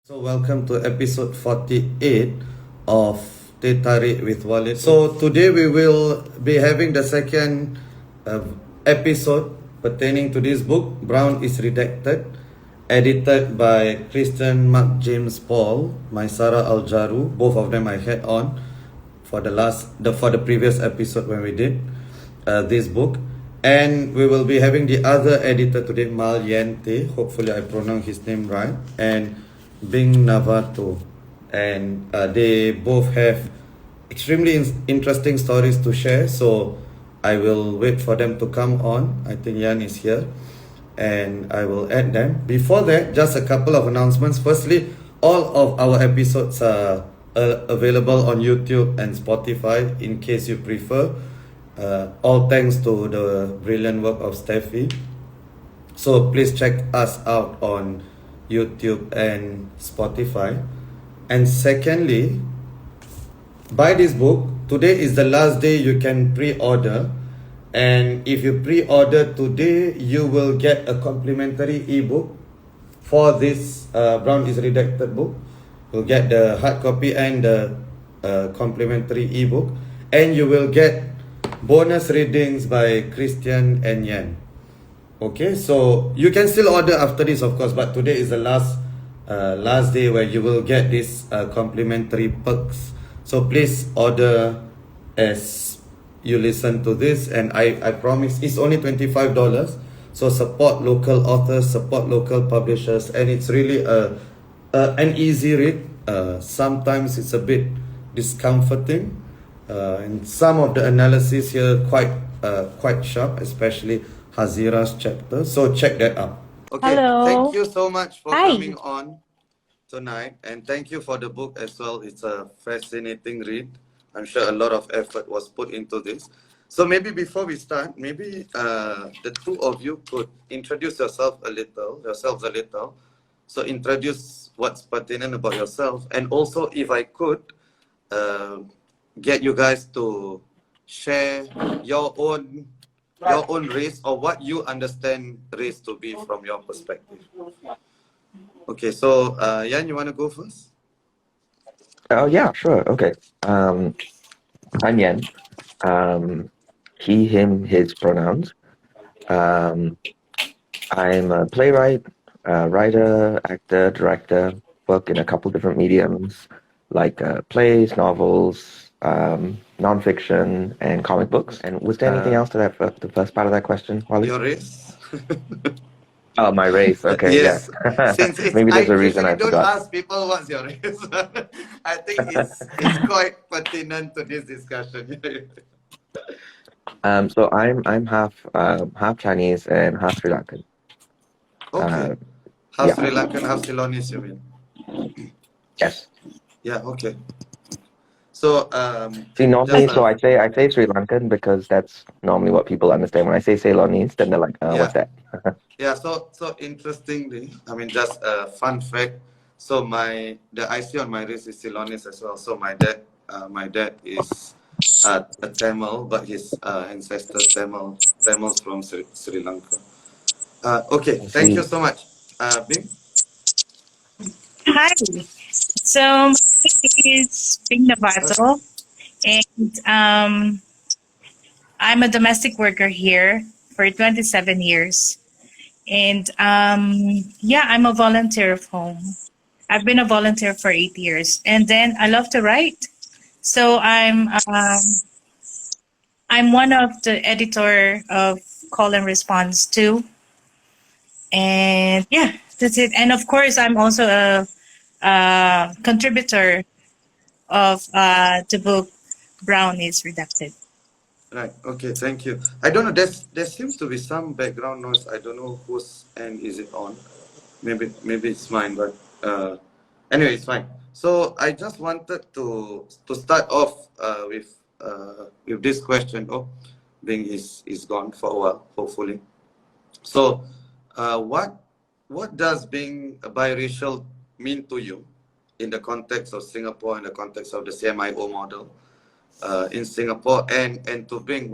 So welcome to episode 48 of Teh Tarik with Walid. So today we will be having the second episode pertaining to this book, Brown is Redacted, edited by Christian Mark James Paul, Maisara Al-Jaru. Both of them I had on for the previous episode when we did this book. And we will be having the other editor today, Myle Yan, hopefully I pronounce his name right, and Bhing Navato. And they both have extremely interesting stories to share, so I will wait for them to come on. I think Yan is here and I will add them. Before that, just a couple of announcements. Firstly, all of our episodes are available on YouTube and Spotify in case you prefer. All thanks to the brilliant work of Steffi. So please check us out on YouTube and Spotify. And secondly, buy this book. Today is the last day you can pre-order. And if you pre-order today, you will get a complimentary ebook for this Brown is Redacted book. You'll get the hard copy and the complimentary ebook. And you will get bonus readings by Christian and Yan. Okay, so you can still order after this, of course, but today is the last day where you will get these complimentary perks. So please order as you listen to this, and I promise it's only $25. So support local authors, support local publishers, and it's really an easy read. Sometimes it's a bit discomforting. And some of the analysis here quite sharp, especially Hazira's chapter. So check that out. Okay, Hello. thank you so much for Hi. coming on tonight, and thank you for the book as well. It's a fascinating read. I'm sure a lot of effort was put into this. So maybe before we start, maybe the two of you could introduce yourselves a little. So introduce what's pertinent about yourself, and also if I could get you guys to share your own race, or what you understand race to be from your perspective. Okay, so Yan, you want to go first? Oh yeah, sure. Okay. I'm Yan. He, him, his pronouns. I'm a playwright, writer, actor, director. Work in a couple different mediums, like plays, novels, nonfiction, and comic books. And was there anything else to that? The first part of that question, Walid? Your race? Oh, my race. Okay, Yes. yeah. Since Maybe there's a reason usually I don't forgot. ask people what's your race. I think it's quite pertinent to this discussion. So I'm half Chinese and half Sri Lankan. Okay. Half Yeah. Sri Lankan, half Ceylonese, you mean? Yes. Yeah, okay. So See, normally, just, so I say Sri Lankan because that's normally what people understand. When I say Ceylonese, then they're like, what's that? yeah, so interestingly, I mean, just a fun fact. So the IC on my wrist is Ceylonese as well. So my dad is a Tamil, but his ancestors Tamils from Sri Lanka. Okay, thank you so much. Bing? Hi. So my name is Bhing Navato, and I'm a domestic worker here for 27 years. And yeah, I'm a volunteer of home. I've been a volunteer for 8 years, and then I love to write. So I'm one of the editor of Call and Response too. And yeah, that's it. And of course, I'm also a contributor of the book Brown is Redacted. Right. Okay. Thank you. I don't know. There seems to be some background noise. I don't know whose end is it on. Maybe it's mine, but anyway, it's fine. So I just wanted to start off with this question. Oh, Bing is gone for a while, hopefully. So, what does being a biracial mean to you in the context of Singapore, in the context of the CMIO model in Singapore, and to Bing,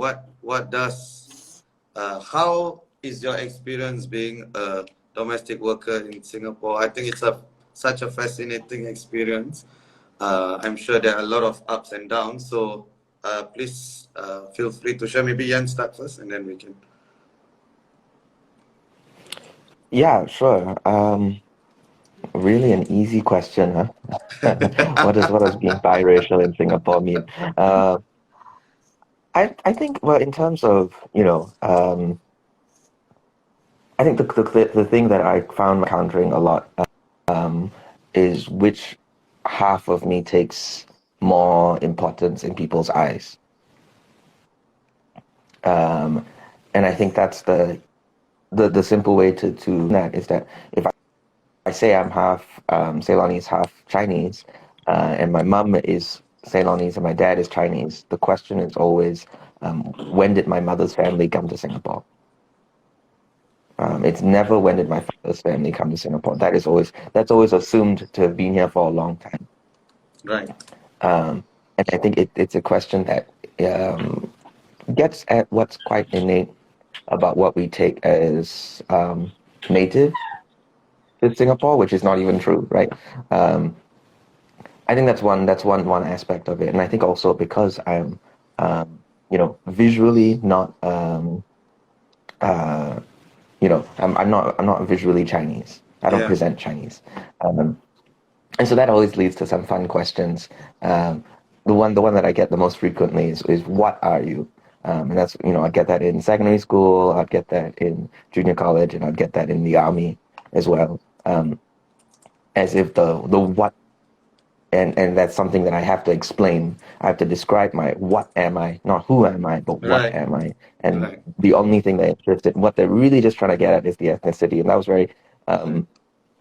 how is your experience being a domestic worker in Singapore? I think it's a such a fascinating experience. I'm sure there are a lot of ups and downs. So please feel free to share. Maybe Yan start first, and then we can. Yeah, sure. Really an easy question, huh? What does being biracial in Singapore mean? I think, well, in terms of, I think the thing that I found encountering a lot um, is which half of me takes more importance in people's eyes. Um, and I think that's the simple way to that is that if I say I'm half Ceylonese, half Chinese, and my mum is Ceylonese and my dad is Chinese, the question is always, when did my mother's family come to Singapore? It's never when did my father's family come to Singapore. That's always assumed to have been here for a long time. Right. And I think it's a question that gets at what's quite innate about what we take as native to Singapore, which is not even true, right? I think that's one aspect of it, and I think also because I'm, visually not, I'm not visually Chinese. I don't Yeah. present Chinese, and so that always leads to some fun questions. The one that I get the most frequently is what are you? And that's I'd get that in secondary school, I'd get that in junior college, and I'd get that in the army as well. As if the what and that's something that I have to explain. I have to describe my what am I, not who am I, but what Right. am I. And Right. the only thing they're interested in, what they're really just trying to get at is the ethnicity. And that was very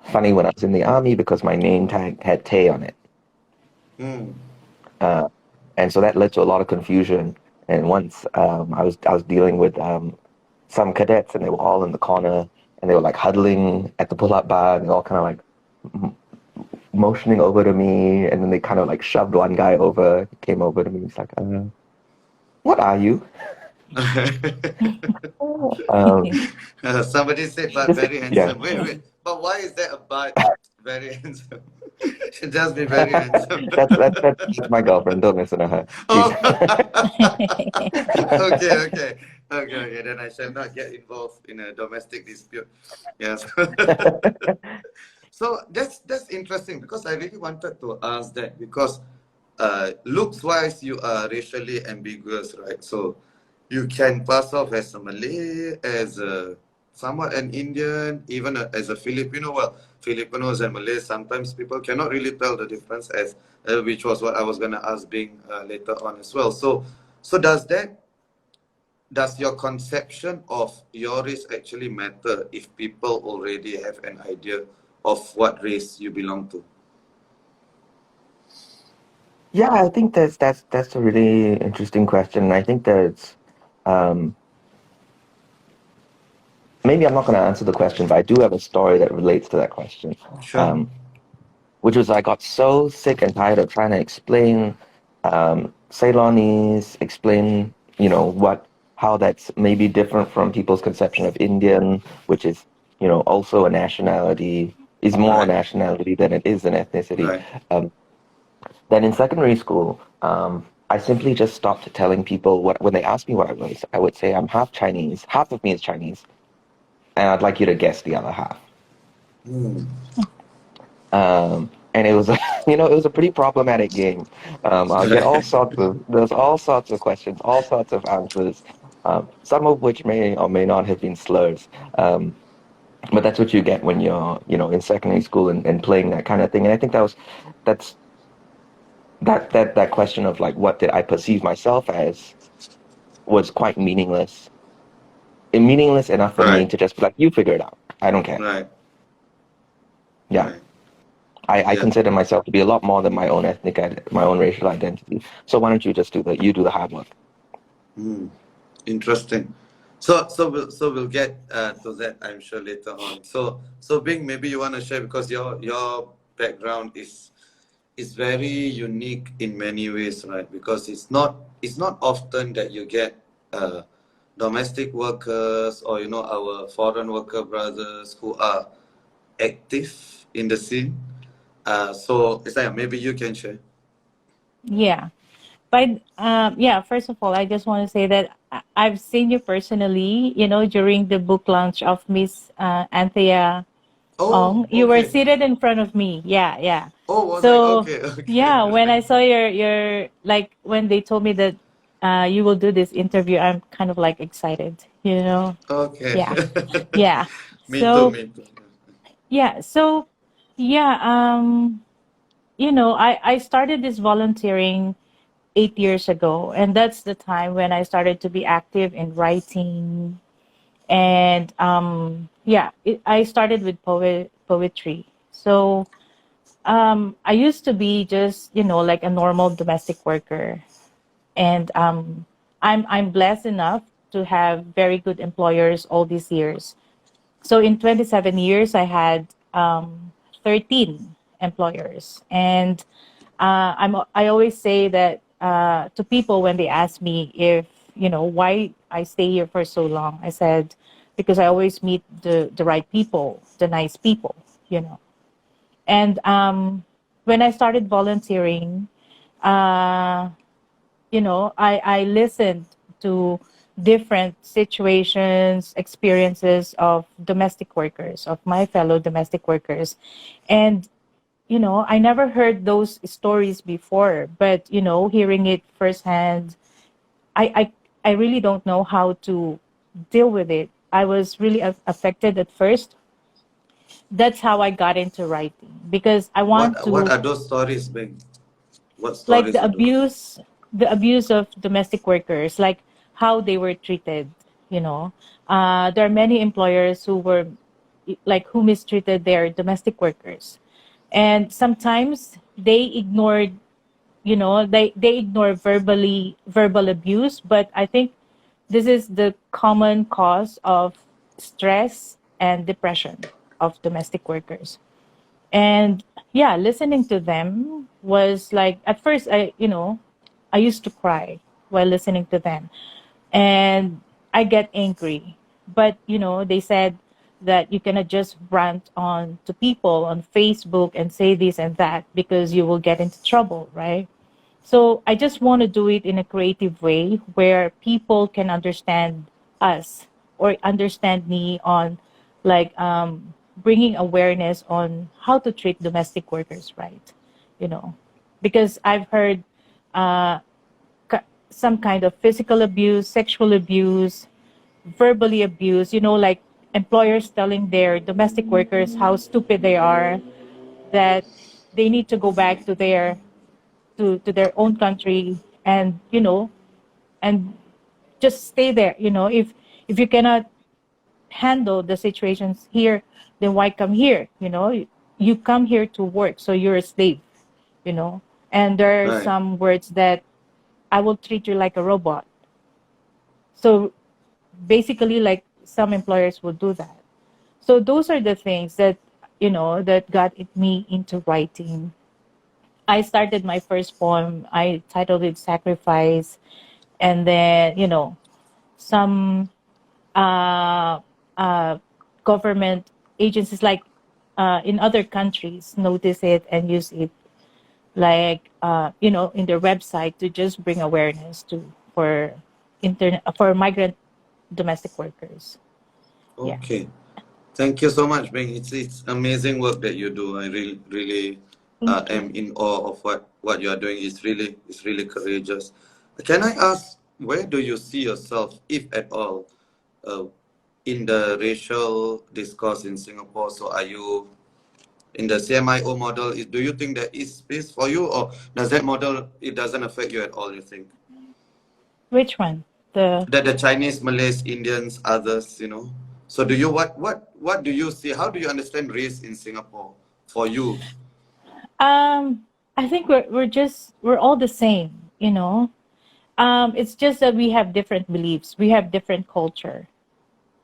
funny when I was in the army because my name tag had Teh on it. Mm. And so that led to a lot of confusion. And once I was dealing with some cadets and they were all in the corner and they were like huddling at the pull-up bar and they all kind of like motioning over to me, and then they kind of like shoved one guy over. He came over to me. He's like, "What are you?" Um, Somebody said, but very yeah, handsome. Wait. But why is that a but very handsome? Just be very handsome. that's my girlfriend. Don't listen to her. She's Oh. Okay. Then I shall not get involved in a domestic dispute. Yes. So that's interesting because I really wanted to ask that because looks wise you are racially ambiguous, right? So you can pass off as a Malay, as a somewhat an Indian, even as a Filipino. Well, Filipinos and Malays sometimes people cannot really tell the difference as which was what I was gonna ask Bing later on as well. So does your conception of your race actually matter if people already have an idea of what race you belong to? yeah. I think that's a really interesting question. I think that's maybe I'm not going to answer the question, but I do have a story that relates to that question. Sure. Which was I got so sick and tired of trying to explain Ceylonese, explain, how that's maybe different from people's conception of Indian, which is, also a nationality, is more a Right. nationality than it is an ethnicity. Right. Then in secondary school, I simply just stopped telling people when they asked me what I was, I would say I'm half Chinese, half of me is Chinese, and I'd like you to guess the other half. Hmm. And it was, it was a pretty problematic game. I'll get there's all sorts of questions, all sorts of answers, some of which may or may not have been slurs. But that's what you get when you're, in secondary school and playing that kind of thing. And I think that's that question of like, what did I perceive myself as was quite meaningless. Meaningless enough for me Right. to just be like, you figure it out. I don't care. Right. Yeah. Right. I Yeah. consider myself to be a lot more than my own my own racial identity. So why don't you just do the hard work? Hmm. Interesting. So we'll get to that, I'm sure, later on. So Bing, maybe you want to share because your background is very unique in many ways, right? Because it's not often that you get domestic workers or our foreign worker brothers who are active in the scene. So Isaiah, maybe you can share. Yeah. But yeah, first of all, I just want to say that I've seen you personally, during the book launch of Miss Anthea Oh, Ong. You were okay. seated in front of me. Yeah, yeah. Oh, was I? So Okay, okay. yeah, when I saw your like when they told me that you will do this interview, I'm kind of like excited. Okay. Yeah. Yeah. Me too, So me too. yeah, so yeah, I started this volunteering 8 years ago, and that's the time when I started to be active in writing. And yeah, I started with poetry. So I used to be just like a normal domestic worker, and I'm blessed enough to have very good employers all these years. So in 27 years, I had 13 employers, and I always say that to people when they ask me if why I stay here for so long. I said because I always meet the right people, the nice people, you know. And when I started volunteering, uh, I listened to different situations, experiences of domestic workers, of my fellow domestic workers. And, I never heard those stories before, but, hearing it firsthand, I, I really don't know how to deal with it. I was really affected at first. That's how I got into writing because I want What to are those stories, Bing? What like stories are those? the abuse of domestic workers, like how they were treated. There are many employers who were like who mistreated their domestic workers, and sometimes they ignored they ignore verbal abuse, but I think this is the common cause of stress and depression of domestic workers. And yeah, listening to them was like at first I used to cry while listening to them, and I get angry. But they said that you cannot just rant on to people on Facebook and say this and that because you will get into trouble, right? So I just want to do it in a creative way where people can understand us or understand me on like bringing awareness on how to treat domestic workers right, you know, because I've heard uh, some kind of physical abuse, sexual abuse, verbally abuse, like employers telling their domestic workers how stupid they are, that they need to go back to their own country, and and just stay there. If you cannot handle the situations here, then why come here? You come here to work, so you're a slave. And there are Right. some words that I will treat you like a robot. So basically, like some employers will do that. So those are the things that that got me into writing. I started my first poem. I titled it Sacrifice. And then, some uh, uh, government agencies, like in other countries, notice it and use it, like, in their website to just bring awareness for migrant domestic workers. Yeah. Okay. Thank you so much, Bing. It's amazing work that you do. I really Thank am you. in awe of what you are doing. It's really courageous. Can I ask, where do you see yourself, if at all, uh, in the racial discourse in Singapore? So are you in the CMIO model? Do you think there is space for you, or does that model, it doesn't affect you at all, you think? Which one? The That the Chinese, Malays, Indians, others. So do you what do you see? How do you understand race in Singapore for you? I think we're all the same. It's just that we have different beliefs, we have different culture,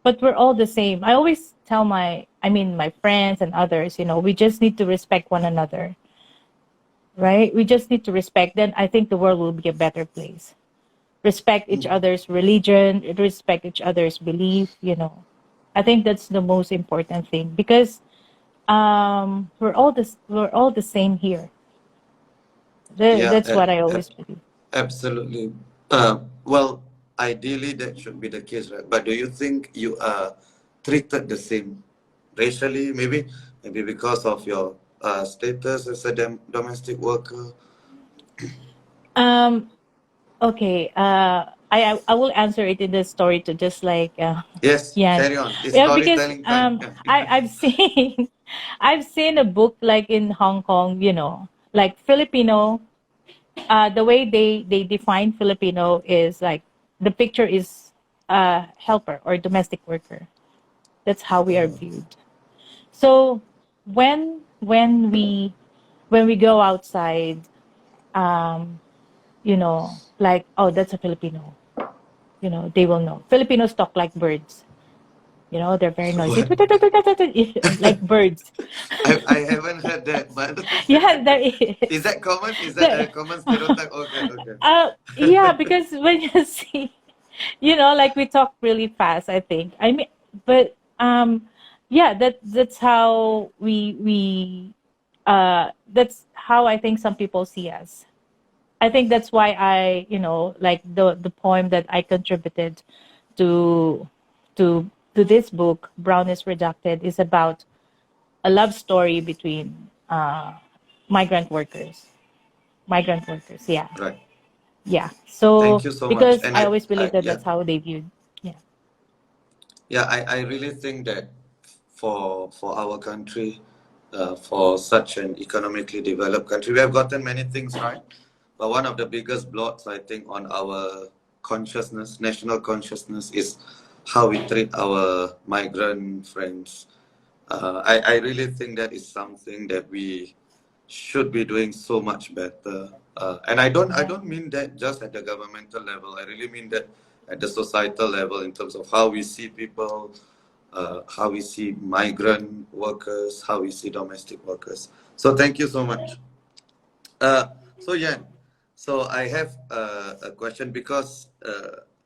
but we're all the same. I always tell my friends and others, we just need to respect one another, right? We just need to respect. Then I think the world will be a better place. Respect each other's religion, respect each other's belief. I think that's the most important thing because we're all the same here. Yeah, That's what I always believe. absolutely. Well, ideally that should be the case, right? But do you think you are treated the same racially? Maybe because of your status as a domestic worker. Um, okay. I will answer it in the story to just like Yes, Yan. carry on. It's Yeah, because storytelling time. Yeah. I've seen I've seen a book like in Hong Kong, like Filipino. The way they define Filipino is like the picture is helper or domestic worker. That's how we are viewed. So when we go outside, like, oh, that's a Filipino. They will know. Filipinos talk like birds. They're very noisy, What? like birds. I haven't heard that, but Yeah, there is. is that common? Is that a There- common stereotype? Okay, okay. yeah, because when you see, like we talk really fast, I think. I mean, but yeah, that's how that's how I think some people see us. I think that's why like the poem that I contributed to this book, Brown is Redacted, is about a love story between migrant workers. Migrant workers, yeah. Right. Yeah. Thank So you so much. because And I always I believe that yeah. that's how they viewed. Yeah. Yeah, I really think that for our country, for such an economically developed country, we have gotten many things right. But one of the biggest blots, I think, on our consciousness, national consciousness, is how we treat our migrant friends. I really think that is something that we should be doing so much better. And I don't mean that just at the governmental level. I really mean that at the societal level in terms of how we see people, how we see migrant workers, how we see domestic workers. So thank you so much. So Yan, so I have a question because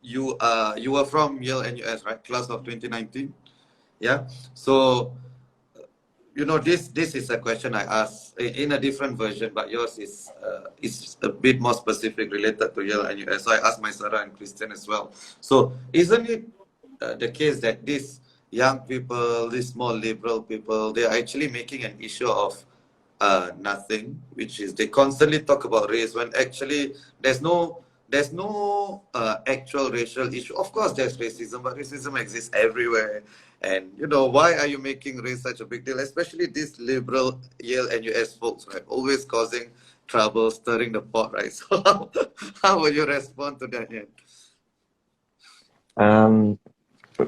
you were from Yale NUS, right? Class of 2019. Yeah. So this is a question I asked in a different version, but yours is a bit more specific related to Yale and US. So I asked my Sarah and Christian as well. So isn't it the case that these young people, these more liberal people, they are actually making an issue of nothing, which is they constantly talk about race when actually there's no actual racial issue. Of course, there's racism, but racism exists everywhere. And why are you making race such a big deal? Especially these liberal Yale and US folks, right? Always causing trouble, stirring the pot, right? So how will you respond to that, Yan?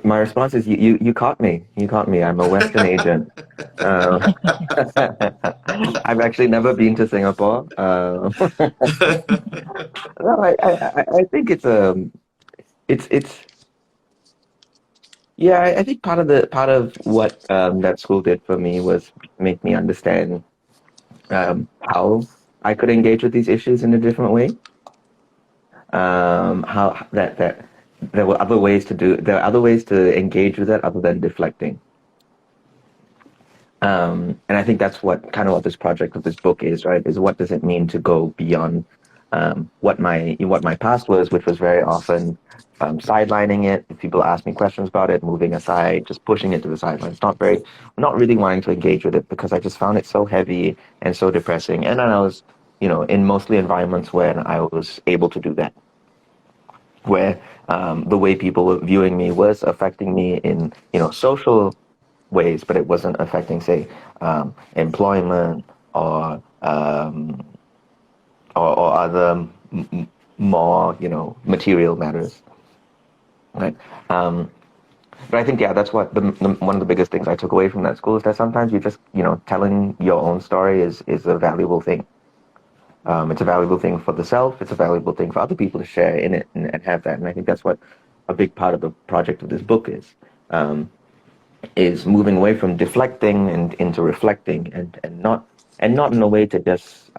My response is you caught me. You caught me. I'm a Western agent. I've actually never been to Singapore. No, I think it's yeah. I think part of what that school did for me was make me understand how I could engage with these issues in a different way. How that there are other ways to engage with it other than deflecting. And I think that's what this project of this book is, right? Is what does it mean to go beyond what my past was, which was very often sidelining it. If people ask me questions about it, moving aside, just pushing it to the sidelines, not really wanting to engage with it because I just found it so heavy and so depressing. And then I was, in mostly environments where I was able to do that, where the way people were viewing me was affecting me in social ways, but it wasn't affecting, say, employment or other more material matters, right? But I think that's what one of the biggest things I took away from that school is that sometimes you just telling your own story is a valuable thing. It's a valuable thing for the self. It's a valuable thing for other people to share in it and have that. And I think that's what a big part of the project of this book is moving away from deflecting and into reflecting and not in a way to just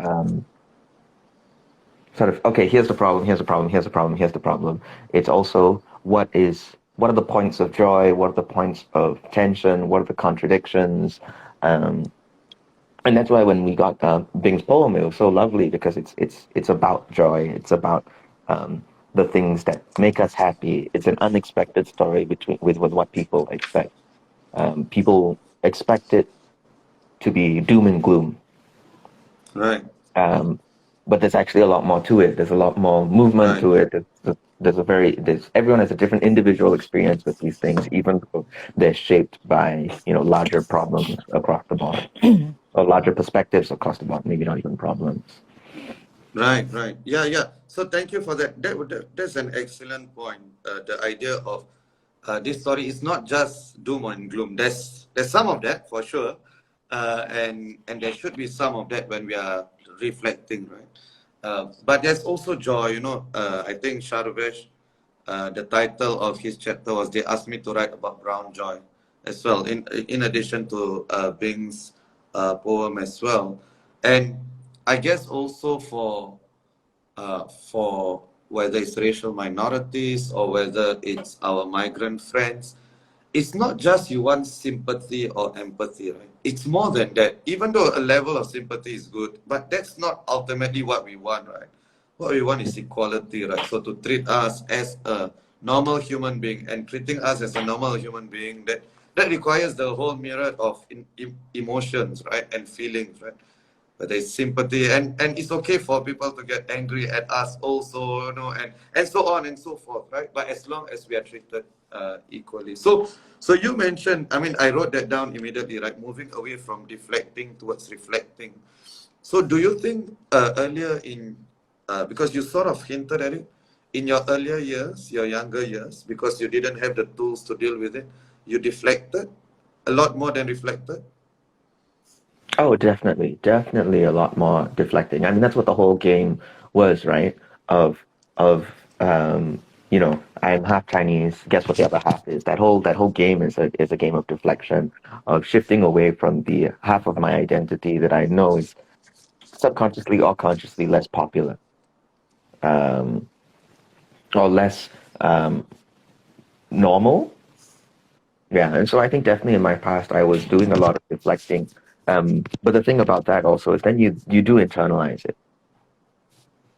sort of, okay, here's the problem, here's the problem, here's the problem, here's the problem. It's also what are the points of joy, what are the points of tension, what are the contradictions, And that's why when we got Bing's poem, it was so lovely because it's about joy. It's about the things that make us happy. It's an unexpected story with what people expect. People expect it to be doom and gloom, Right. but there's actually a lot more to it. There's a lot more movement Right. to it. There's everyone has a different individual experience with these things, even though they're shaped by larger problems across the board or larger perspectives across the board. Maybe not even problems. Right, right. Yeah, yeah. So thank you for that. That's an excellent point. The idea of this story is not just doom and gloom. There's some of that for sure, and there should be some of that when we are reflecting, right? But there's also joy. I think Sharuvesh, the title of his chapter was "They asked me to write about brown joy" as well. In addition to Bing's poem as well, and I guess also for whether it's racial minorities or whether it's our migrant friends, it's not just you want sympathy or empathy, right? It's more than that. Even though a level of sympathy is good, but that's not ultimately what we want, right? What we want is equality, right? So to treat us as a normal human being and treating us as a normal human being, that requires the whole myriad of emotions, right? And feelings, right? But there's sympathy, and it's okay for people to get angry at us also, and so on and so forth, right? But as long as we are treated equally. So you mentioned, I mean, I wrote that down immediately, right? Moving away from deflecting towards reflecting. So do you think earlier because you sort of hinted at it, in your earlier years, your younger years, because you didn't have the tools to deal with it, you deflected a lot more than reflected? Oh, definitely a lot more deflecting. I mean, that's what the whole game was, right? Of I'm half Chinese. Guess what the other half is? That whole game is a game of deflection, of shifting away from the half of my identity that I know is subconsciously or consciously less popular, um, or less normal. Yeah, and so I think definitely in my past I was doing a lot of deflecting. But the thing about that also is then you do internalize it.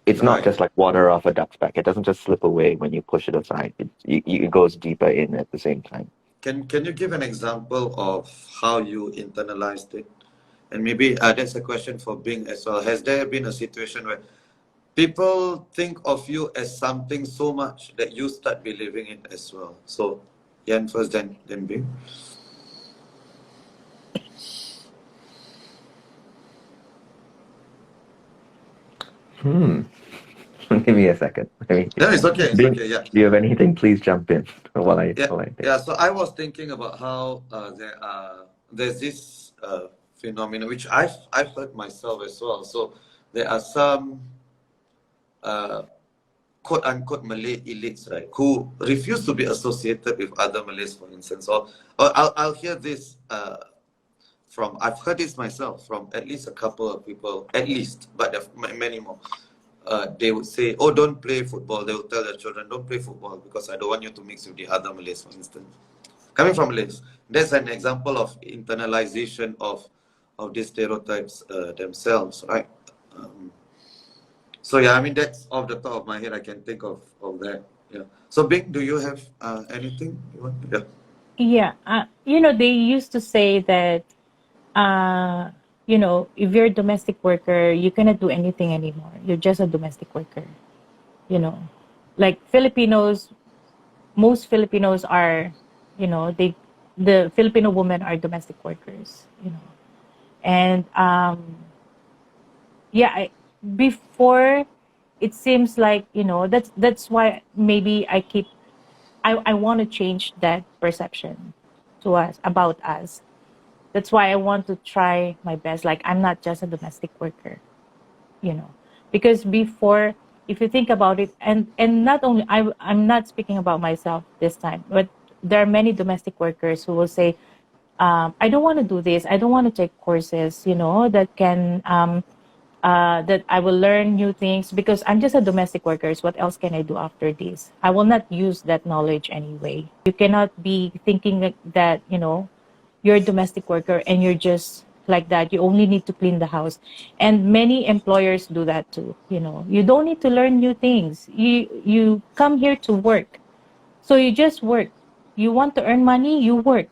It's not Right. just like water off a duck's back. It doesn't just slip away when you push it aside. It goes deeper in at the same time. Can you give an example of how you internalized it? And maybe that's a question for Bing as well. Has there been a situation where people think of you as something so much that you start believing it as well? So Yan first, then Bing. Hmm. Give me a second. No, it's okay. It's Bing, okay. Yeah. do you have anything? Please jump in while Yeah, I think. yeah. So I was thinking about how there's this phenomenon which I've heard myself as well. So there are some quote unquote Malay elites, right, who refuse to be associated with other Malays, for instance. Or I'll hear this from, I've heard this myself from at least a couple of people, at least, but there are many more. They would say, "Oh, don't play football." They would tell their children, "Don't play football because I don't want you to mix with the other Malays," for instance. Coming from Malays, that's an example of internalization of these stereotypes themselves, right? Um, so yeah, I mean that's off the top of my head. I can think of that. Yeah. So Bing, do you have anything you want? Yeah. Yeah, they used to say that, if you're a domestic worker, you cannot do anything anymore. You're just a domestic worker. You know, like Filipinos, most Filipinos are, the Filipino women are domestic workers. And yeah, before it seems like that's why maybe I want to change that perception to us about us. That's why I want to try my best. Like, I'm not just a domestic worker, you know, because before, if you think about it, and not only I'm not speaking about myself this time, but there are many domestic workers who will say, I don't want to do this. I don't want to take courses, that can that I will learn new things because I'm just a domestic worker. So what else can I do after this? I will not use that knowledge anyway. You cannot be thinking that you're a domestic worker and you're just like that. You only need to clean the house. And many employers do that too. You don't need to learn new things. You come here to work. So you just work. You want to earn money, you work.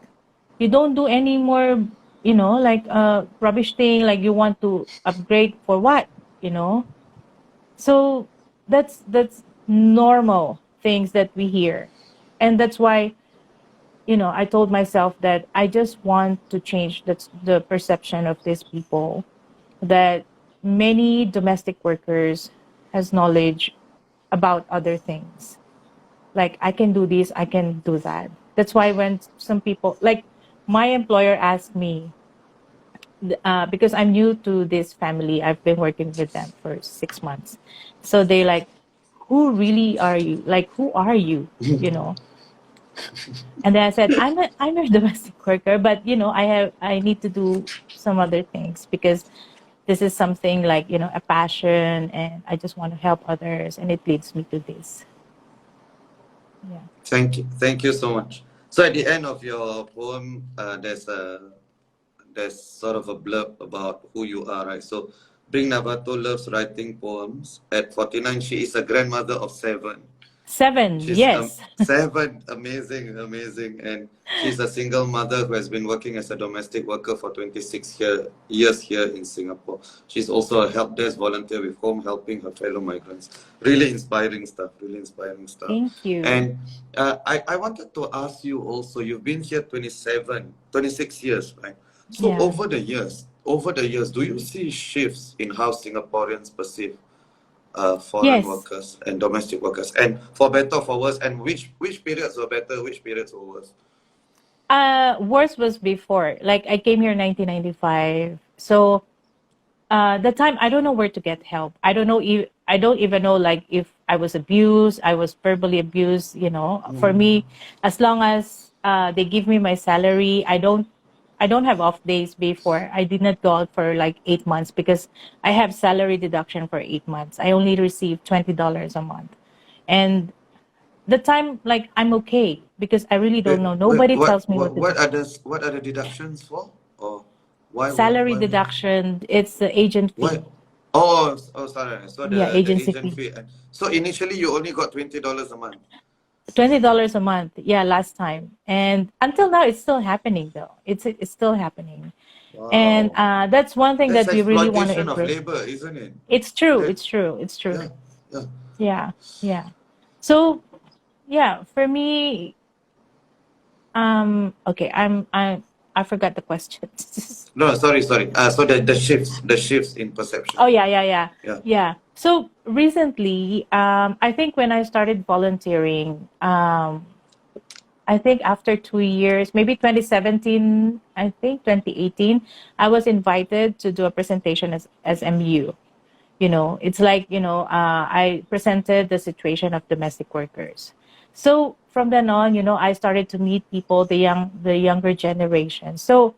You don't do any more, like rubbish thing, like you want to upgrade for what, you know? So that's normal things that we hear. And that's why, I told myself that I just want to change the perception of these people, that many domestic workers has knowledge about other things. Like, I can do this, I can do that. That's why when some people, like my employer asked me, because I'm new to this family, I've been working with them for 6 months. So they like, who really are you? Like, who are you? And then I said, I'm a domestic worker, but I need to do some other things because this is something like, a passion, and I just want to help others, and it leads me to this. Yeah. Thank you so much. So at the end of your poem, there's sort of a blurb about who you are, right? So Bhing Navato loves writing poems. At 49, she is a grandmother of 7. 7, She's yes. 7, amazing. And she's a single mother who has been working as a domestic worker for 26 years here in Singapore. She's also a help desk volunteer with home, helping her fellow migrants. Really inspiring stuff. Thank you. And I wanted to ask you also, you've been here 26 years, right? So Yeah. over the years, do you see shifts in how Singaporeans perceive foreign Yes. workers and domestic workers, and for better or for worse, and which periods were better, which periods were worse? Worse was before. Like, I came here in 1995. So the time, I don't know where to get help. I don't know. I don't even know, like, if I was abused, I was verbally abused. For me, as long as they give me my salary, I don't have off days before. I did not go out for like 8 months because I have salary deduction for 8 months. I only receive $20 a month. And the time, like, I'm okay because I really don't know. Nobody tells me what to do. What are the deductions for? Or why? Salary deduction, it's the agent fee. Why? Oh, sorry. So Yeah, the agency agent fee. fee. So initially you only got $20 a month. $20 a month. Yeah, last time. And until now, it's still happening, though. It's still happening. Wow. And that's one thing That's that we really want to exploitation of improve. labor, isn't it? It's true. Yeah. It's true. It's true. Yeah. Yeah. So, yeah, for me, okay, I forgot the question. No, sorry. So the shifts in perception. Oh, yeah. So recently, I think when I started volunteering, I think after 2 years, maybe 2017, I think 2018, I was invited to do a presentation as MU. It's like, I presented the situation of domestic workers. So from then on, I started to meet people, the younger generation. So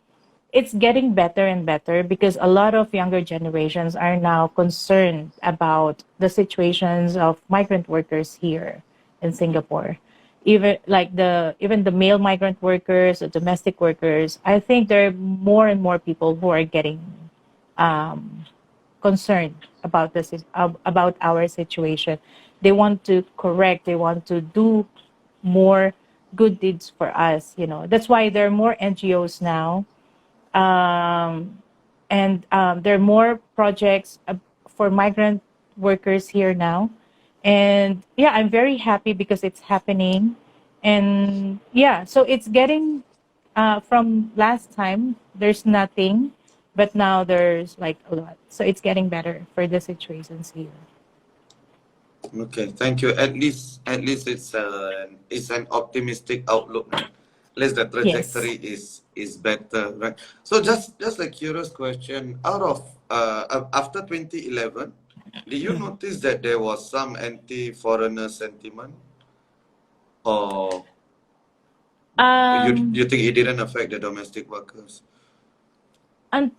it's getting better and better because a lot of younger generations are now concerned about the situations of migrant workers here in Singapore. Even the male migrant workers, the domestic workers. I think there are more and more people who are getting concerned about about our situation. They want to correct. They want to do more good deeds for us. That's why there are more NGOs now, and there are more projects for migrant workers here now. And yeah, I'm very happy because it's happening. And yeah, so it's getting from last time, there's nothing, but now there's like a lot. So it's getting better for the situations here. Okay, thank you. At least it's an optimistic outlook. At least the trajectory is better, right? So just a curious question. Out of after 2011, did you notice that there was some anti-foreigner sentiment, or you think it didn't affect the domestic workers? And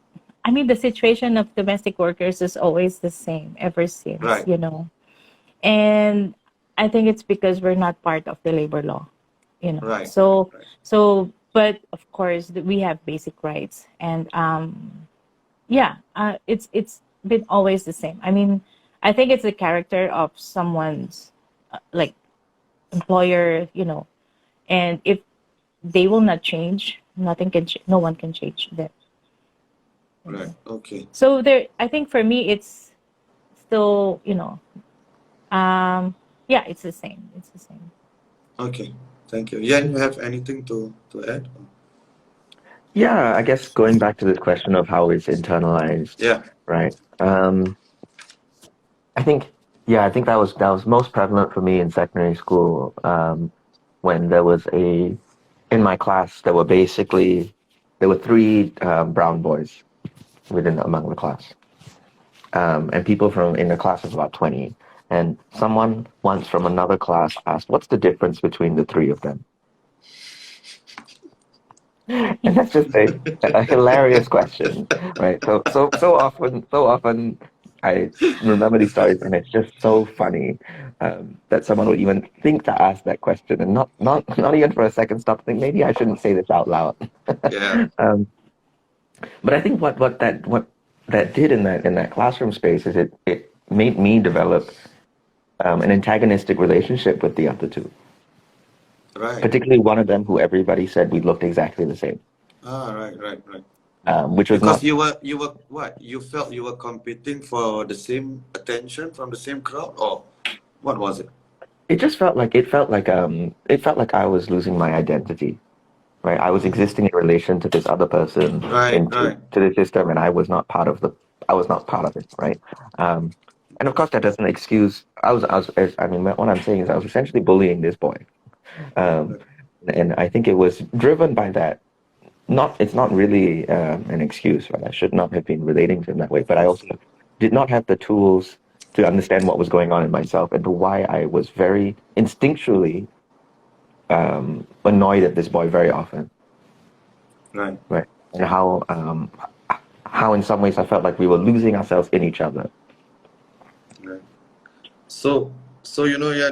I mean, the situation of domestic workers is always the same ever since, Right. And I think it's because we're not part of the labor law, Right. So but of course we have basic rights, and it's been always the same. I mean, I think it's the character of someone's like employer, and if they will not change, no one can change them. Right. Okay. So there, I think for me, it's still, it's the same. It's the same. Okay. Thank you. Yan, you have anything to add? Yeah, I guess going back to this question of how it's internalized, Yeah. right? I think, I think that was most prevalent for me in secondary school, when in my class, there were three brown boys among the class, and people in the class of about 20. And someone once from another class asked, "What's the difference between the three of them?" And that's just a hilarious question, right? So often, I remember these stories, and it's just so funny that someone would even think to ask that question, and not even for a second stop to think maybe I shouldn't say this out loud. Yeah. um, but I think what that did in that classroom space is it made me develop an antagonistic relationship with the other two, Right. particularly one of them who everybody said we looked exactly the same, Right. which was Because not. you were what? You felt you were competing for the same attention from the same crowd, or what was it? It just felt like I was losing my identity, right? I was existing in relation to this other person Right. to the system, and I was not part of it, right? Um, and of course, that doesn't excuse. I mean, what I'm saying is, I was essentially bullying this boy, um, Right. and I think it was driven by that. It's not really an excuse, right? I should not have been relating to him that way, but I also did not have the tools to understand what was going on in myself and to why I was very instinctually annoyed at this boy very often, Right. right? And how in some ways I felt like we were losing ourselves in each other. Right. So, yeah,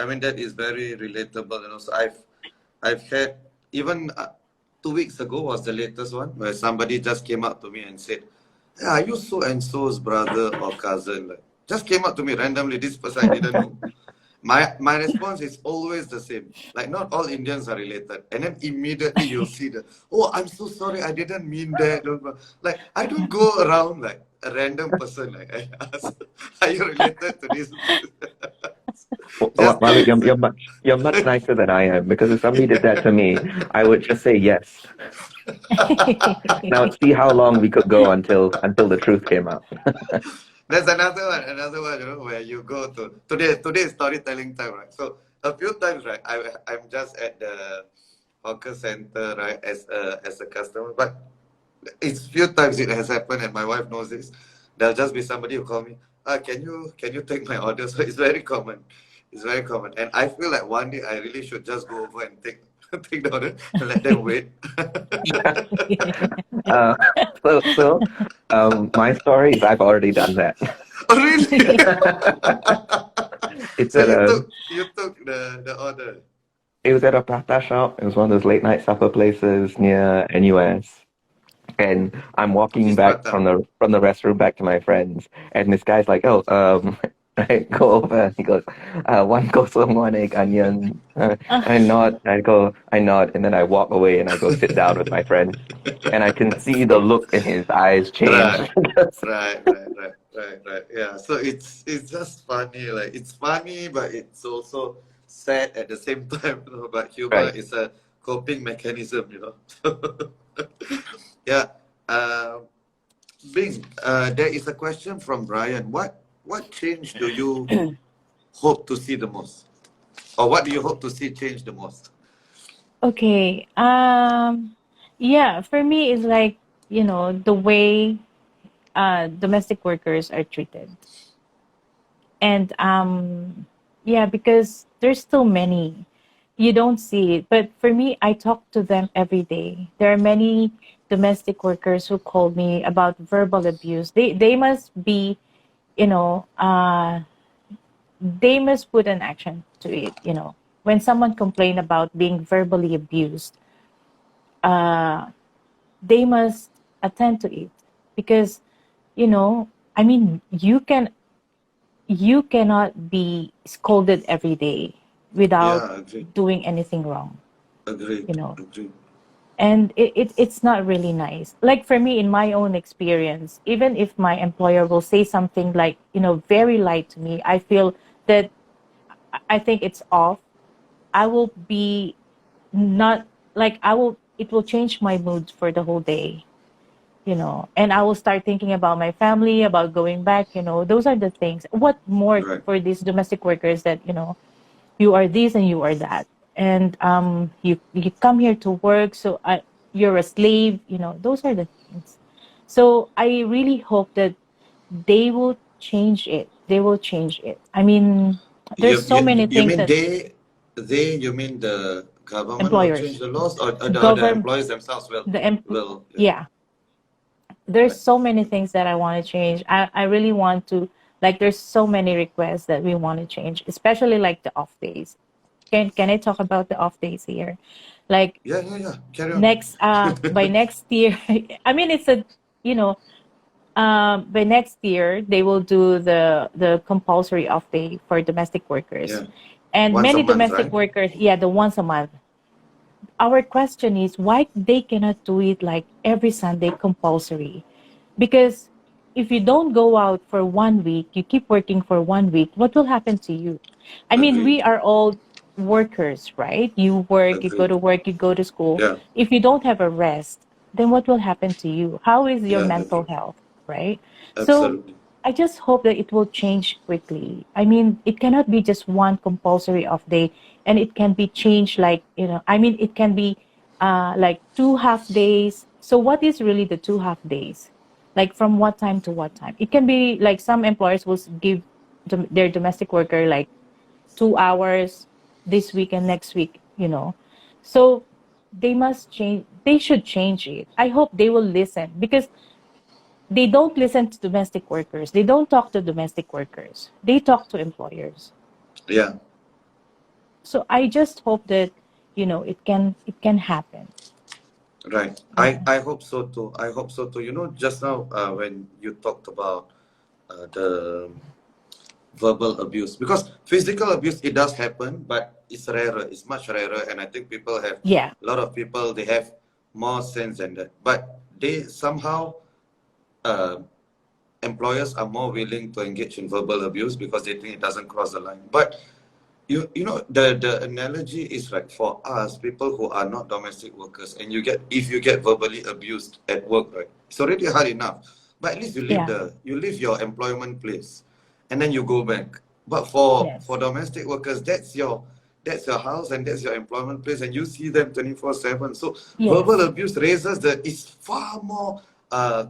I mean that is very relatable. So I've had even 2 weeks ago was the latest one where somebody just came up to me and said, "Yeah, are you so and so's brother or cousin?" Like, just came up to me randomly. This person I didn't know. My response is always the same. Like, not all Indians are related. And then immediately you'll see "Oh, I'm so sorry, I didn't mean that." Like, I don't go around like a random person. Like, I ask, "Are you related to this person?" Just Walid, answer. you're much nicer than I am, because if somebody did that to me, I would just say yes. Now see how long we could go until the truth came out. There's another one, where you go to today is storytelling time, right? So a few times, right, I'm just at the hawker center, right, as a customer, but it's few times it has happened, and my wife knows this. There'll just be somebody who call me, can you take my order? So it's very common. It's very common, and I feel like one day I really should just go over and take take the order and let them wait. Uh, my story is I've already done that. Oh, really? It's So at a you took the order. It was at a prata shop. It was one of those late night supper places near NUS. And I'm Which walking is back prata. from the restroom back to my friends, and this guy's like, "Oh, I go over." He goes, "One kosong, one egg onion." I nod, and then I walk away and I go sit down with my friends, and I can see the look in his eyes change. Right. Right. Yeah. So it's just funny. Like, it's funny, but it's also sad at the same time. But humor Right. is a coping mechanism. Yeah. Bing, there is a question from Brian. What change do you hope to see the most, or what do you hope to see change the most? Okay. Yeah, for me it's like, the way domestic workers are treated. And yeah, because there's still many. You don't see it. But for me, I talk to them every day. There are many domestic workers who call me about verbal abuse. They must be, you know, uh they must put an action to it. When someone complain about being verbally abused, they must attend to it, because I mean, you cannot be scolded every day without Yeah, agreed. doing anything wrong, Agreed. you know Agreed. and it's not really nice. Like for me, in my own experience, even if my employer will say something like, very light to me, I feel that I think it's off. I will be not like I will it will change my mood for the whole day, and I will start thinking about my family, about going back. Those are the things. What more Right. for these domestic workers, that you are this and you are that, and you come here to work, so you're a slave. Those are the things. So I really hope that they will change it. They will change it. I mean, there's You, so you, many you things mean that you mean the government will change employers, the laws, or the govern employees themselves will, yeah. yeah, there's Right. so many things that I want to change. I really want to, like, there's so many requests that we want to change, especially like the off days. Can I talk about the off days here? Like, Yeah. Carry on. next by next year, I mean, it's a, you know by next year they will do the compulsory off day for domestic workers, Yeah. and Once a many month, domestic right? workers, yeah, the once a month. Our question is why they cannot do it like every Sunday compulsory. Because if you don't go out for 1 week, you keep working for 1 week, what will happen to you? I mean, Agreed. we are all workers, right? You work, you go Agreed. to work, you go to school. Yeah. If you don't have a rest, then what will happen to you? How is your Yeah. mental Agreed. health, right? So Absolutely. I just hope that it will change quickly. I mean, it cannot be just one compulsory off day, and it can be changed, like, I mean, it can be like 2 half days. So what is really the 2 half days? Like from what time to what time? It can be like some employers will give their domestic worker like 2 hours this week and next week. So they must change. They should change it. I hope they will listen, because they don't listen to domestic workers. They don't talk to domestic workers. They talk to employers. Yeah. So I just hope that it can happen. Right. Yeah. I hope so too. I hope so too. Just now, when you talked about the verbal abuse, because physical abuse, it does happen, but it's rarer. It's much rarer, and I think Yeah. a lot of people, they have more sense than that. But they somehow, uh, employers are more willing to engage in verbal abuse because they think it doesn't cross the line. But the analogy is right for us, people who are not domestic workers, and if you get verbally abused at work, right? It's already hard enough. But at least Yeah. you leave your employment place, and then you go back. But for Yes. domestic workers, that's your house and that's your employment place, and you see them 24/7. So verbal Yes. abuse is far more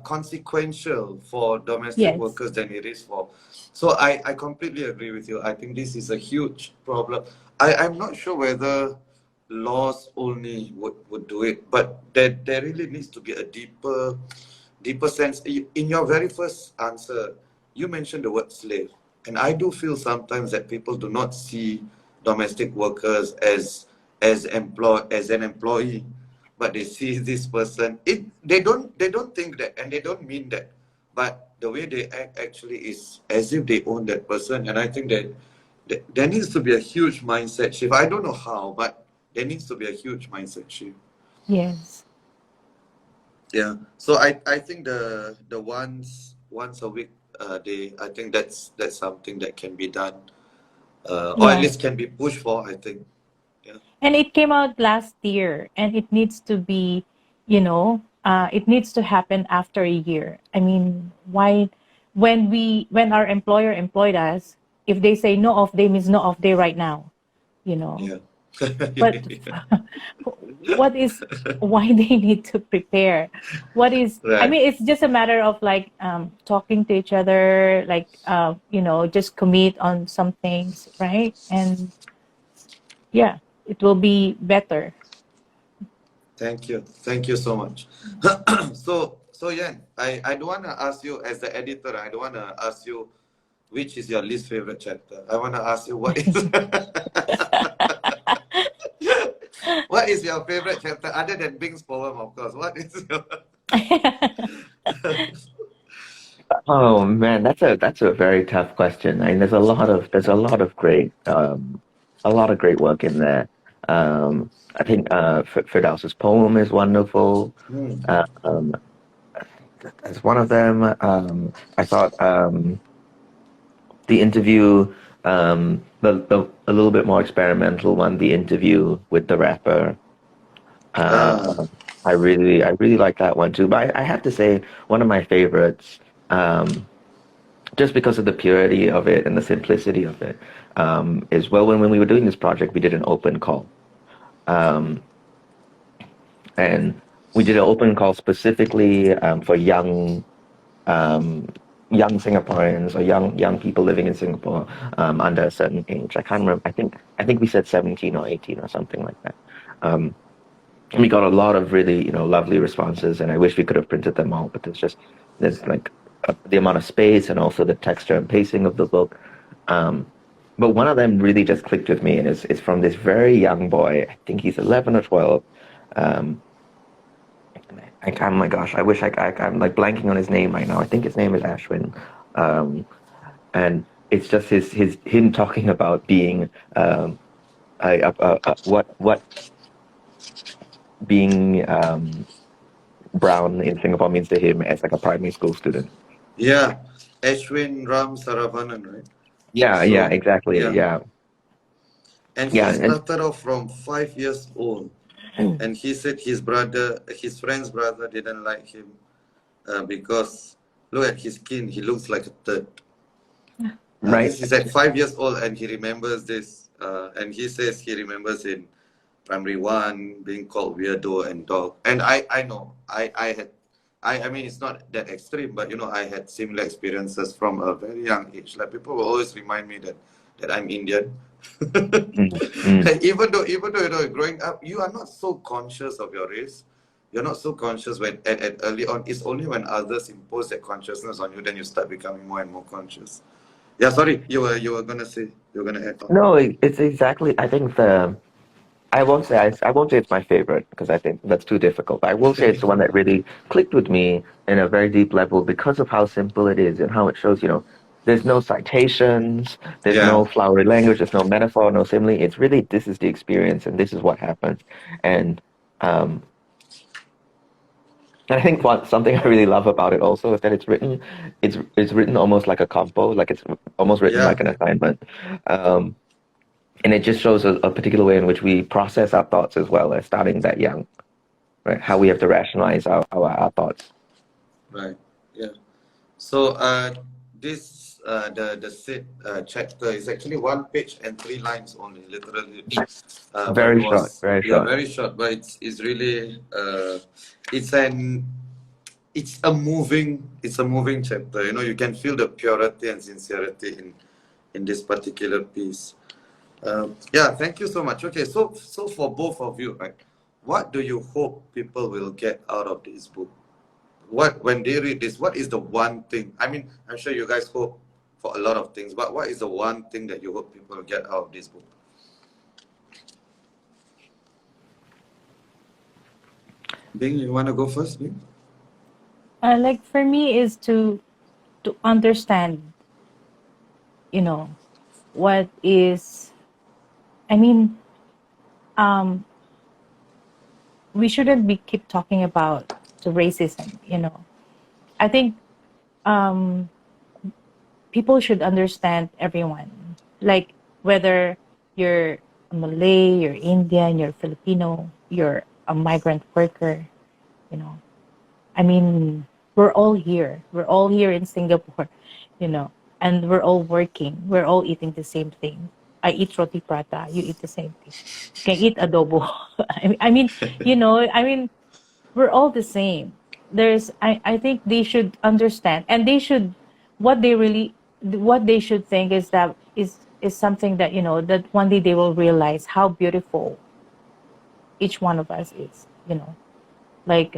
consequential for domestic Yes. workers than it is for. So I completely agree with you. I think this is a huge problem. I'm not sure whether laws only would do it, but there really needs to be a deeper sense. In your very first answer, you mentioned the word slave. And I do feel sometimes that people do not see domestic workers as an employee, but they see this person. They don't think that, and they don't mean that. But the way they act actually is as if they own that person. And I think that there needs to be a huge mindset shift. I don't know how, but there needs to be a huge mindset shift. Yes. Yeah. So I think the once a week day, I think that's something that can be done, or at Yeah. least can be pushed for, I think. Yeah. And it came out last year, and it needs to be, it needs to happen after a year. I mean, why, when our employer employed us, if they say no off day means no off day right now, you know. Yeah. But what is why they need to prepare? What is, I Right. mean, it's just a matter of like talking to each other, like just commit on some things, right? And yeah, it will be better. Thank you. Thank you so much. So Yan, I don't want to ask you as the editor. I don't want to ask you which is your least favorite chapter. I want to ask you what is What is your favorite chapter other than Bing's poem, of course? What is your Oh man, that's a very tough question. I mean, there's a lot of great work in there. I think Firdaus's poem is wonderful. Hmm. Um, that's one of them. I thought the interview, the a little bit more experimental one, the interview with the rapper. Ah, Uh, I really like that one too. But I have to say, one of my favorites. Just because of the purity of it and the simplicity of it, is well when we were doing this project, we did an open call. Um, and we did an open call specifically for um, young Singaporeans or young people living in Singapore under a certain age. I can't remember. I think we said 17 or 18 or something like that. Um, and we got a lot of really, lovely responses, and I wish we could have printed them all, but there's like the amount of space and also the texture and pacing of the book. Um, but one of them really just clicked with me, and it's from this very young boy. I think he's 11 or 12. Um, oh my gosh, I wish I'm like blanking on his name right now. I think his name is Ashwin. Um, and it's just him talking about being what being brown in Singapore means to him as like a primary school student. yeah. Ashwin Ram Saravanan, right? Yeah, So, exactly. yeah. Yeah, And he yeah, and started off from 5 years old. And he said his friend's brother didn't like him because look at his skin, he looks like a third. right. This is at 5 years old, and he remembers this. And he says he remembers in primary one being called weirdo and dog. And I know I mean it's not that extreme, but I had similar experiences from a very young age. Like people will always remind me that I'm Indian. Mm, mm. Even though growing up, you are not so conscious of your race. You're not so conscious when at early on. It's only when others impose that consciousness on you, then you start becoming more and more conscious. Yeah, sorry, you were gonna say you were gonna add on. No, it's exactly. I think I won't say it's my favorite because I think that's too difficult. But I will say it's the one that really clicked with me in a very deep level because of how simple it is and how it shows. There's no citations, there's Yeah, no flowery language, there's no metaphor, no simile. It's really this is the experience and this is what happens. And um, and I think something I really love about it also is that it's written almost like a compo, like it's almost written yeah. like an assignment. Um, and it just shows a particular way in which we process our thoughts as well as starting that young, right? How we have to rationalize our thoughts. Right. Yeah. So this the said chapter is actually 1 page and 3 lines only, literally. But it Very short, was, very yeah, short. very short. But it's really it's an it's a moving chapter. You can feel the purity and sincerity in this particular piece. Yeah, thank you so much. Okay, so for both of you, right, what do you hope people will get out of this book? When they read this, what is the one thing? I mean, I'm sure you guys hope for a lot of things, but what is the one thing that you hope people will get out of this book? Bing, you want to go first, Bing? Like for me is to understand, you know, what is. I mean, um, we shouldn't be keep talking about the racism. I think um, people should understand everyone. Like whether you're a Malay, you're Indian, you're Filipino, you're a migrant worker. You know, I mean, we're all here. We're all here in Singapore. You know, and we're all working. We're all eating the same thing. I eat roti prata. You eat the same thing. You can eat adobo. I mean, we're all the same. I think they should understand, and they should, what they should think is that is something that, that one day they will realize how beautiful each one of us is. Like,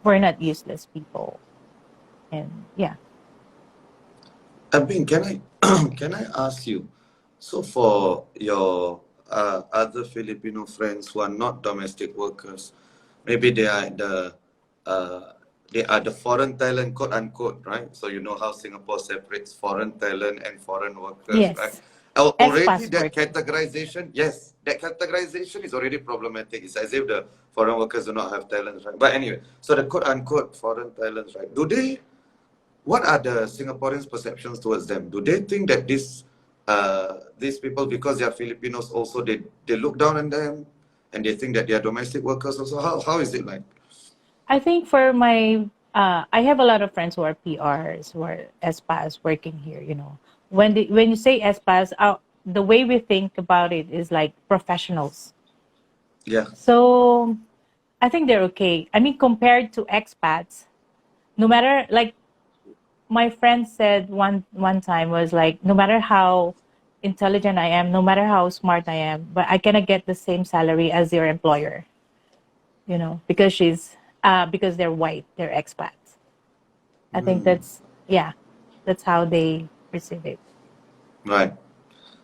we're not useless people. And yeah. Bing, can I can I ask you? So for your other Filipino friends who are not domestic workers. Maybe they are the foreign talent, quote unquote, right? So you know how Singapore separates foreign talent and foreign workers, right? Yes. Already Expats that working. categorization, yes, that categorization is already problematic. It's as if the foreign workers do not have talents, right? But anyway, so the quote unquote foreign talents, right? What are the Singaporeans' perceptions towards them? Do they think that these people, because they are Filipinos, also they look down on them, and they think that they are domestic workers also? How is it like? I think for I have a lot of friends who are PRs, who are SPAs working here. When you say SPAs, the way we think about it is like professionals. Yeah, So I think they're okay. I mean, compared to expats, no matter like my friend said one time was like, no matter how intelligent I am, no matter how smart I am, but I cannot get the same salary as your employer. Because they're white, they're expats. I think that's how they perceive it. right.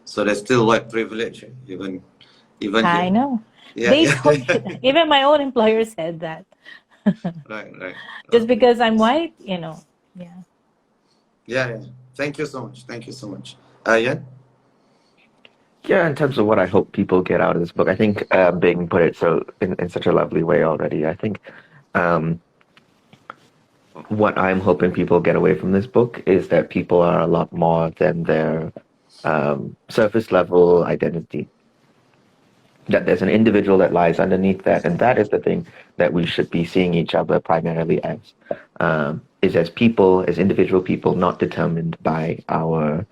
So there's still white privilege, even I here. know. Yeah, They yeah. told even my own employer said that. Right. Just Okay. because I'm white, yeah. Yeah. Thank you so much. Thank you so much. Yan? Yeah, in terms of what I hope people get out of this book, I think Bing put it so in such a lovely way already. I think um, what I'm hoping people get away from this book is that people are a lot more than their surface level identity. That there's an individual that lies underneath that, and that is the thing that we should be seeing each other primarily as, is as people, as individual people, not determined by our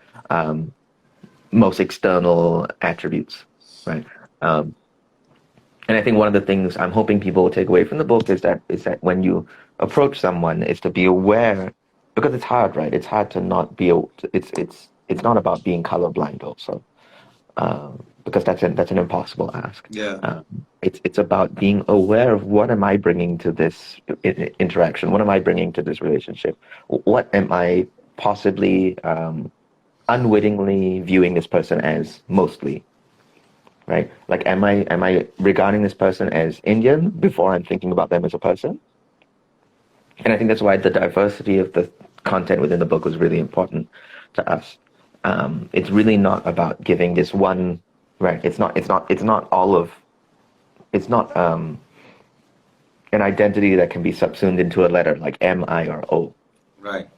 most external attributes, right? Um, and I think one of the things I'm hoping people will take away from the book is that when you approach someone, is to be aware, because it's hard, right? It's hard to not be. It's not about being colorblind also, because that's an impossible ask. Yeah. It's about being aware of what am I bringing to this interaction? What am I bringing to this relationship? What am I possibly unwittingly viewing this person as mostly? Right? Like, am I regarding this person as Indian before I'm thinking about them as a person? And I think that's why the diversity of the content within the book was really important to us. It's really not about giving this one, right? It's not all of, it's not an identity that can be subsumed into a letter like M, I, or O. Right.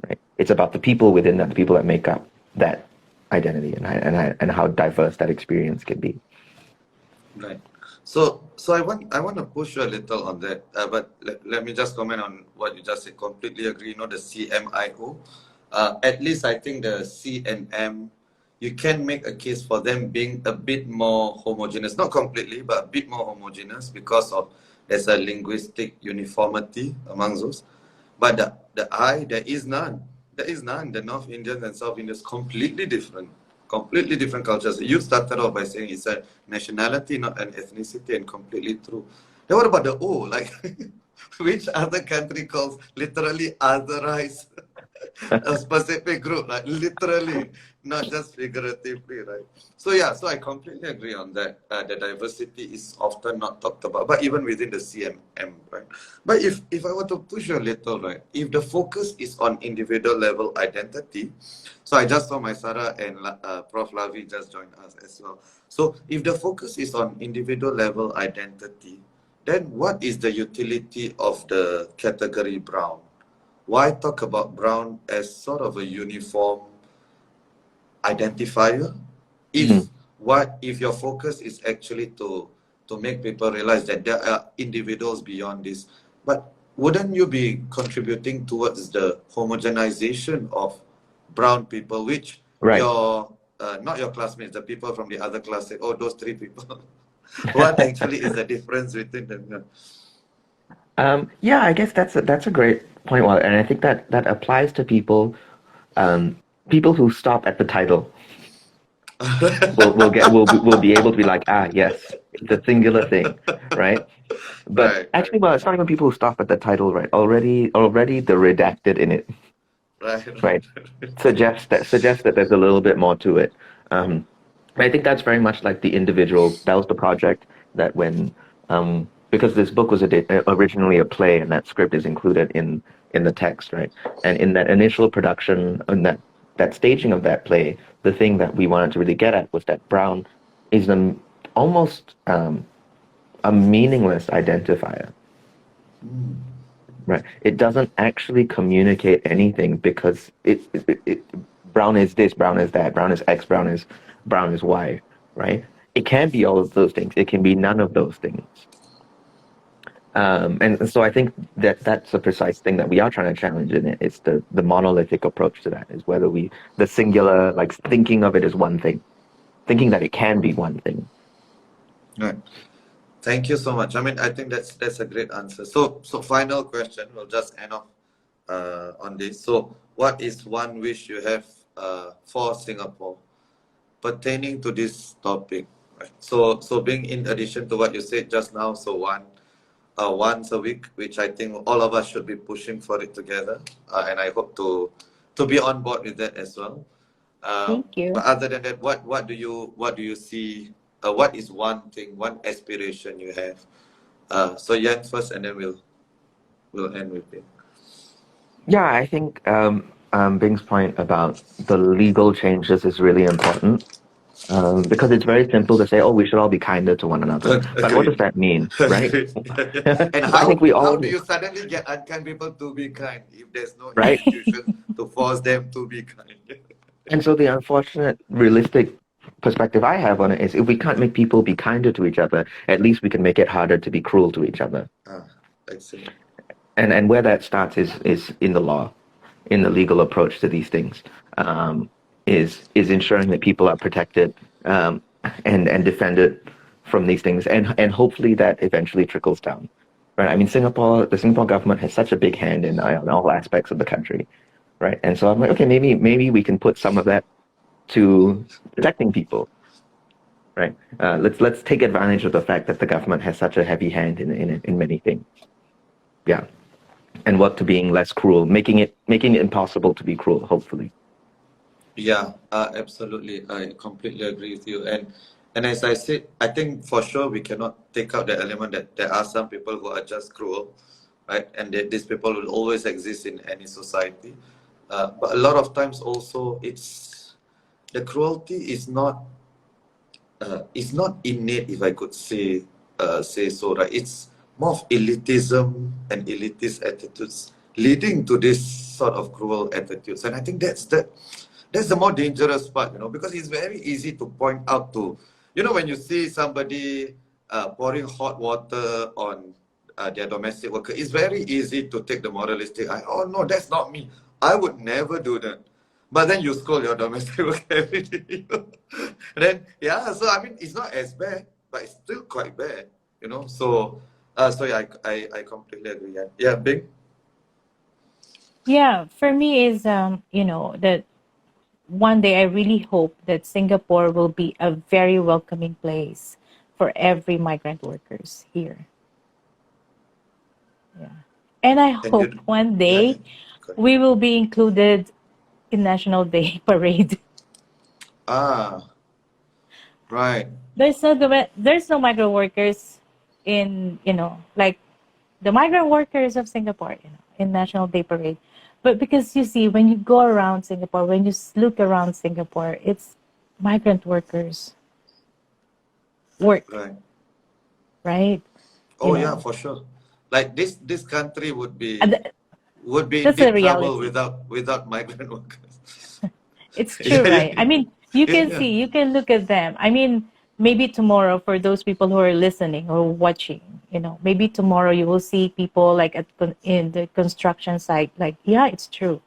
Right? It's about the people within that, the people that make up that identity, and how diverse that experience can be. Right. So I want to push you a little on that, but let me just comment on what you just said. Completely agree. The CMIO. At least I think the C and M, you can make a case for them being a bit more homogeneous, not completely, but a bit more homogeneous because of there's a linguistic uniformity among those. But the I, there is none. There is none. The North Indians and South Indians completely different. Completely different cultures. You started off by saying it's a nationality, not an ethnicity, and completely true. Then what about the O? Like, which other country calls literally otherize a specific group, like literally, not just figuratively, right? So yeah, so I completely agree on that. The diversity is often not talked about, but even within the CMM, right? But if I were to push you a little, right, if the focus is on individual level identity, so I just saw my Sarah and Prof. Lavi just joined us as well. So if the focus is on individual level identity, then what is the utility of the category brown? Why talk about brown as sort of a uniform identifier if your focus is actually to make people realize that there are individuals beyond this? But wouldn't you be contributing towards the homogenization of brown people, which Right. your not your classmates, the people from the other class say, oh, those three people. What actually is the difference between them? Yeah, I guess that's a great point, Walid, and I think that applies to people who stop at the title. Will be able to be like, yes, it's a singular thing, right? But Right. actually, well, it's not even people who stop at the title, right? Already the redacted in it, Right. right? Suggests that there's a little bit more to it. I think that's very much like the individual. That was the project that when, because this book was originally a play, and that script is included in the text, right? And in that initial production, in that staging of that play, the thing that we wanted to really get at was that brown is almost a meaningless identifier, right? It doesn't actually communicate anything because brown is this, brown is that, brown is X, brown is Y, right? It can be all of those things. It can be none of those things. And so I think that that's a precise thing that we are trying to challenge in it. It's the monolithic approach to that, is whether the singular, like thinking of it as one thing, thinking that it can be one thing. Right. Thank you so much. I mean, I think that's a great answer. So final question. We'll just end off on this. So, what is one wish you have for Singapore pertaining to this topic? Right. So being in addition to what you said just now, so once a week, which I think all of us should be pushing for it together, and I hope to be on board with that as well. Thank you. But other than that, what do you see? What is one thing, one aspiration you have? So Yan first, and then we'll end with it. Yeah, I think Bing's point about the legal changes is really important. Because it's very simple to say, oh, we should all be kinder to one another. But what does that mean, right? And how do you suddenly get unkind people to be kind if there's no institution to force them to be kind? And so the unfortunate, realistic perspective I have on it is, if we can't make people be kinder to each other, at least we can make it harder to be cruel to each other. I see. And where that starts is in the law, in the legal approach to these things. Is ensuring that people are protected and defended from these things, and hopefully that eventually trickles down, right? I mean, the Singapore government has such a big hand in all aspects of the country, right? And so I'm like, okay, maybe we can put some of that to protecting people, right? Let's take advantage of the fact that the government has such a heavy hand in many things, yeah, and work to being less cruel, making it impossible to be cruel, hopefully. Yeah, absolutely. I completely agree with you. And as I said, I think for sure we cannot take out the element that there are some people who are just cruel, right? And that these people will always exist in any society. But a lot of times also, the cruelty is not innate, if I could say so, right? It's more of elitism and elitist attitudes leading to this sort of cruel attitudes. And I think that's the more dangerous part, because it's very easy to point out to, when you see somebody pouring hot water on their domestic worker, it's very easy to take the moralistic eye. Oh no, that's not me. I would never do that. But then you scold your domestic worker every day. Then, so I mean, it's not as bad, but it's still quite bad, So yeah, I completely agree. Yeah, Bing? Yeah, for me is that one day I really hope that Singapore will be a very welcoming place for every migrant workers here. Yeah. And I hope one day we will be included in National Day parade. Right. There's no migrant workers in, like the migrant workers of Singapore, in National Day parade. But because you see, when you go around Singapore, when you look around Singapore, it's migrant workers work. Right? Oh yeah, for sure. Like this country would be in that's deep a trouble reality. without migrant workers. It's true, right? I mean, you can see, you can look at them. I mean, maybe tomorrow, for those people who are listening or watching, maybe tomorrow you will see people like in the construction site. Like, yeah, it's true,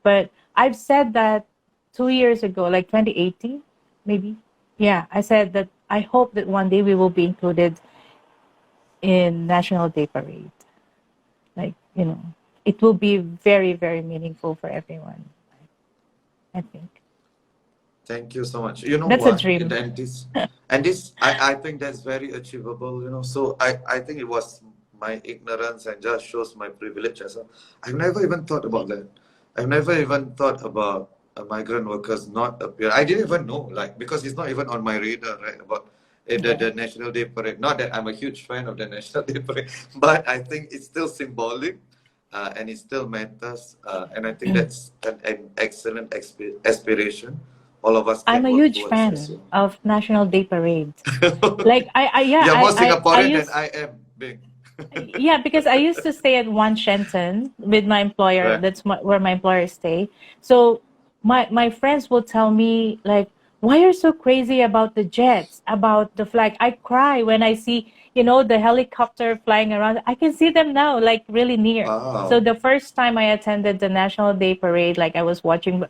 But I've said that 2 years ago, like 2018, maybe. Yeah, I said that I hope that one day we will be included in National Day Parade. Like, it will be very, very meaningful for everyone, I think. Thank you so much. You know That's what? a dream. And this, I think that's very achievable, So I think it was my ignorance and just shows my privilege as well. I've never even thought about that. I've never even thought about migrant workers not appear. I didn't even know, like, because it's not even on my radar, right? About the National Day Parade. Not that I'm a huge fan of the National Day Parade, but I think it's still symbolic, and it still matters. And I think that's an excellent aspiration. All of us can I'm a work huge towards fan as well. of National Day Parade. Like yeah, You're more I Singaporean used, than I am, Bing. yeah, because I used to stay at One Shenton with my employer. Right. That's where my employer stay. So my friends will tell me like, why you're so crazy about the jets, about the flag. I cry when I see, the helicopter flying around. I can see them now, like really near. So Wow. the first time I attended the National Day Parade, like I was watching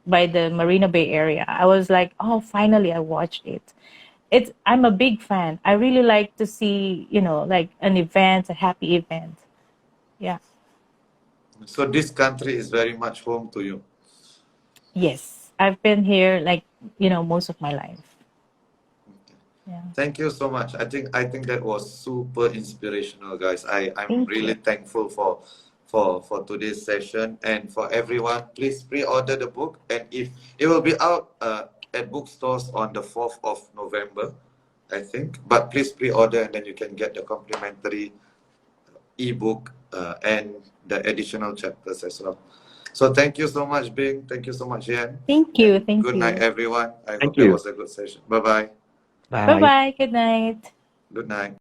by the Marina Bay area, I was like, oh, finally I watched it. I'm a big fan. I really like to see, like an event, a happy event. Yeah. So this country is very much home to you. Yes. I've been here like, most of my life. Yeah. Thank you so much. I think that was super inspirational, guys. I'm Thank really you. thankful for today's session, and for everyone, please pre-order the book, and if it will be out at bookstores on the 4th of November, I think. But please pre-order, and then you can get the complimentary ebook and the additional chapters as well. So thank you so much, Bing. Thank you so much, Yan. Thank you. And Thank good night, you. everyone. I Thank hope that you. was a good session. Bye-bye. Bye bye. Good night. Good night.